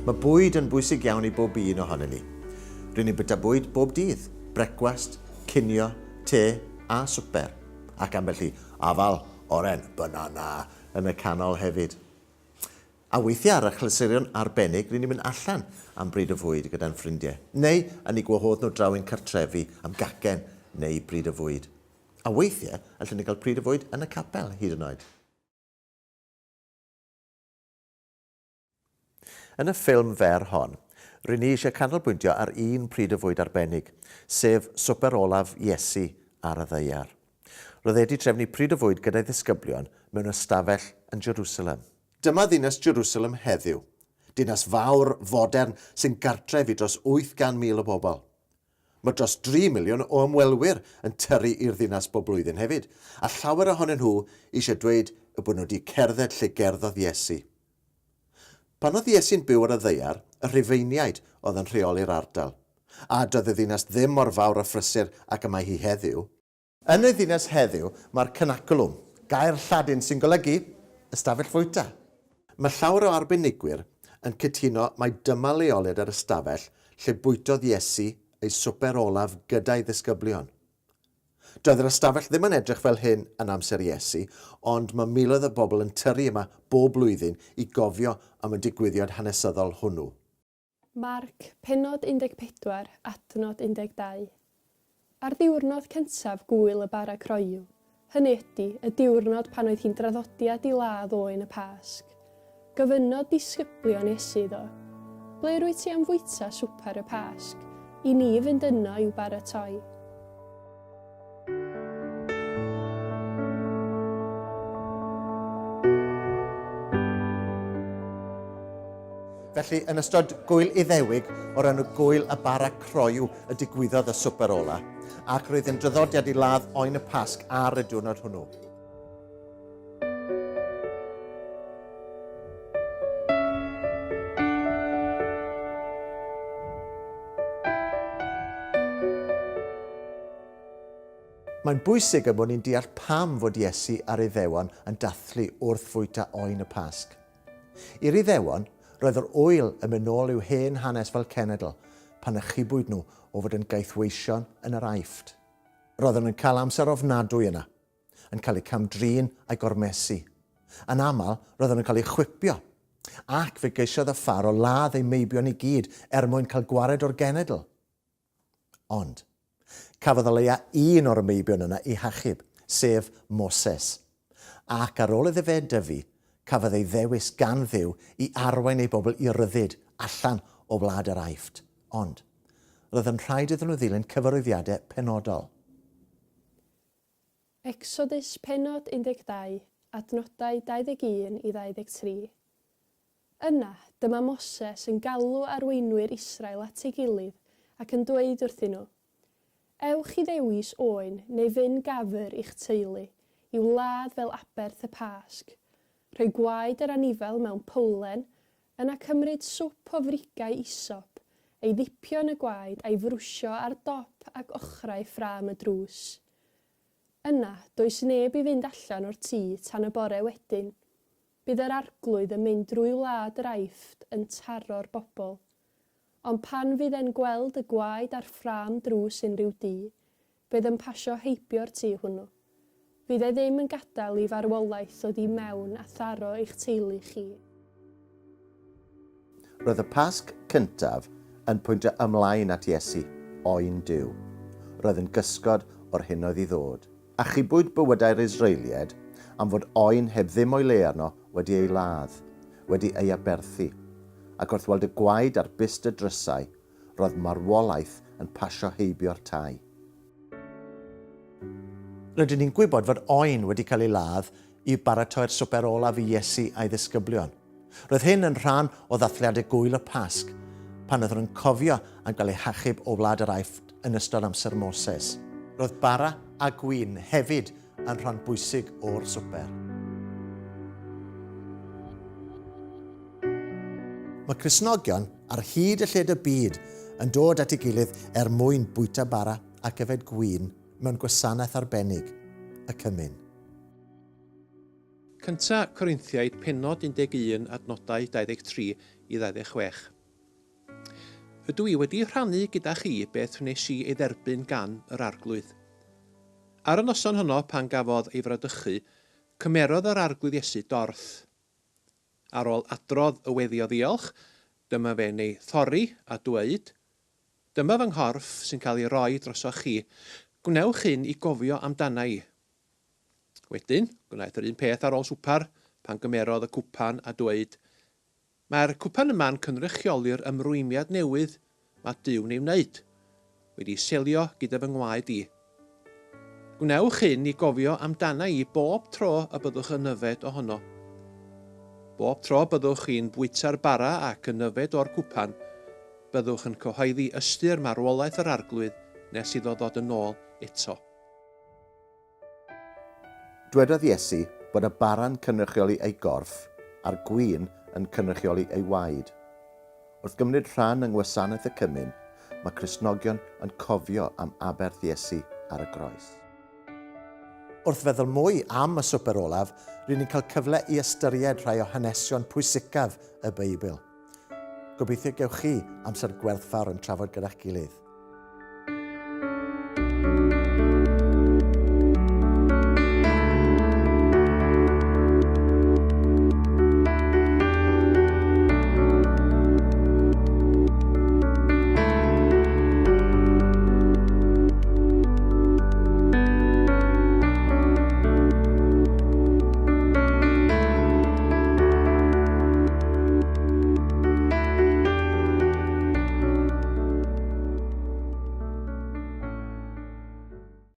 Mae bwyd yn bwysig iawn i bob un ohonyn ni. Rwy'n ni'n bwyta bwyd bob dydd, brecwast, cinio, te a swper. Ac ambell i afal, oren, banana yn y canol hefyd. A weithiau ar y chlysurion arbennig, rwy'n ni'n mynd allan am bryd o fwyd gyda'n ffrindiau. Neu yn ei gwahodd nhw draw i'n cartrefi am gacen neu bryd o fwyd. A weithiau, allwn ni gael pryd o fwyd yn y capel hyd yn oed. Yn y ffilm fer hon, rwy'n ni eisiau canolbwyntio ar un pryd o fwyd arbennig, sef Swper Olaf Iesu ar y ddeiar. Roedd wedi trefnu pryd o fwyd gyda'i ddisgyblion mewn ystafell yn Jerusalem. Dyma ddinas Jerusalem heddiw, dinas fawr, fodern, sy'n gartref i dros 800,000 o bobl. Mae dros 3 miliwn o ymwelwyr yn tyrru i'r ddinas bob blwyddyn hefyd, a llawer ohonyn nhw eisiau dweud y bod nhw wedi cerdded lle gerddodd Iesu. Pan oedd Iesu'n byw ar y ddeiar, y Rhufeiniaid oedd yn rheoli'r ardal, a doedd y ddinas ddim mor fawr a phrysur ac y mae hi heddiw. Yn y ddinas heddiw, mae'r cynaculwm, gair Lladin sy'n golygu ystafell fwyta. Mae llawer o arbenigwyr yn cytuno mai dyma leoliad yr ystafell lle bwytodd Iesu ei Swper Olaf gyda'i ddisgyblion. Doedd yr ystafell ddim yn edrych fel hyn yn amser Iesu, ond mae miloedd o bobl yn tyrru yma bob blwyddyn i gofio am y digwyddiad hanesyddol hwnnw. Marc, pennod 14, adnod 12. Ar ddiwrnod cyntaf gwyl y bara croew, hynny ydy y diwrnod pan oedd hi'n draddodiad i ladd oen y Pasg. Gofynnodd disgyblion Iesu iddo, ble rwyt ti am fwyta swper y Pasg, i ni fynd yno i'w baratoi. Felly, yn ystod gwyl Iddewig o'r enw gwyl y bara croew y digwyddodd y Swper Ola, ac roedd yn draddodiad i ladd oen y Pasg ar y diwrnod hwnnw. Mae'n bwysig bod ni'n deall pam fod Iesu ar Iddewon yn dathlu wrth fwyta oen y Pasg. I'r Iddewon, roedd yr wyl yn mynd nôl i'w hen hanes fel cenedl pan ychybwyd nhw o fod yn gaethweision yn yr Aifft. Roedden nhw'n cael amser ofnadwy yna, yn cael eu camdrin a'i gormesu. Yn aml, roedden nhw'n cael eu chwipio, ac fe geisiodd y pharo ladd eu meibion i gyd mwyn cael gwared o'r genedl. Ond, cafodd o leia un o'r meibion yna i hachub, sef Moses. Ac ar ôl iddo fe dyfu, cafodd ei ddewis gan Dduw i arwain ei bobl i ryddid allan o wlad yr Aifft. Ond, roedd yn rhaid iddyn nhw ddilyn cyfarwyddiadau penodol. Exodus pennod 12, adnodau 21 i 23. Yna, dyma Moses yn galw arweinwyr Israel at ei gilydd ac yn dweud wrthyn nhw, ewch i ddewis oen neu fynd gafr i'ch teulu, i'w wlad fel aberth y Pasg. Rhoi gwaed yr anifel mewn powlen, yna cymryd swp o frigau isop, ei ddipio yn y gwaed a'i frwsio ar dop ac ochrau ffrâm y drws. Yna, does neb i fynd allan o'r tŷ tan y bore wedyn. Bydd yr arglwydd yn mynd drwy wlad yr Aifft yn taro'r bobl. Ond pan fydd e'n gweld y gwaed a'r ffrâm drws unrhyw dŷ, bydd yn pasio heibio'r tŷ hwnnw. Bydd e ddim yn gadael i farwolaeth ddod i mewn a tharo eich teulu chi. Roedd y Pasg cyntaf yn pwyntio ymlaen at Iesu, oen Duw. Roedd yn gysgod o'r hyn oedd i ddod. A chybwyd bywydau'r Israelied am fod oen heb ddim o'i le arno wedi ei ladd, wedi ei aberthu. Ac wrth weld y gwaed ar bust y drysau, roedd marwolaeth yn pasio heibio'r tai. Rydyn ni'n gwybod fod oen wedi cael ei ladd i baratoi'r Swper Olaf i Iesu a'i ddisgyblion. Roedd hyn yn rhan o ddathliadau gwyl y Pasg, pan oedden nhw'n cofio am gael eu hachub o wlad yr Aifft yn ystod amser Moses. Roedd bara a gwyn hefyd yn rhan bwysig o'r swper. Mae Cristnogion ar hyd y lled y byd yn dod at ei gilydd mwyn bwyta bara ac yfed gwyn mewn gwasanaeth arbennig, y cymyn. Cynta Corinthiaid pennod 11 adnodau 23 i 26. ydw i wedi rhannu gyda chi beth wnes i ei dderbyn gan yr arglwydd. Ar y noson honno pan gafodd ei fradychu, cymerodd yr arglwydd Iesu dorth. Ar ôl adrodd y weddi o ddiolch, dyma fe'n ei thorri a dweud, dyma fy nghorff sy'n cael ei roi drosoch chi, gwnewch hyn i gofio amdana i. Wedyn, gwnaeth yr un peth ar ôl swpar pan gymerodd y cwpan a dweud, mae'r cwpan yma'n cynrychioli'r ymrwymiad newydd mae Duw'n ei wneud, wedi selio gyda fy ngwaed i. Gwnewch hyn i gofio amdana i bob tro y byddwch yn yfed ohono. Bob tro byddwch chi'n bwyta'r bara ac yn yfed o'r cwpan, byddwch yn cyhoeddi ystyr marwolaeth yr arglwydd nes iddo ddod yn ôl eto. Dwedodd Iesu bod y bara'n cynrychioli ei gorff a'r gwin yn cynrychioli ei waed. Wrth gymryd rhan yng ngwasanaeth y cymyn, mae Cristnogion yn cofio am aberth Iesu ar y groes. Wrth feddwl mwy am y Swper Olaf, rydyn ni'n cael cyfle i ystyried rhai o hanesion pwysicaf y Beibl. Gobeithio gewch chi amser gwerthfawr yn trafod gyda'ch gilydd.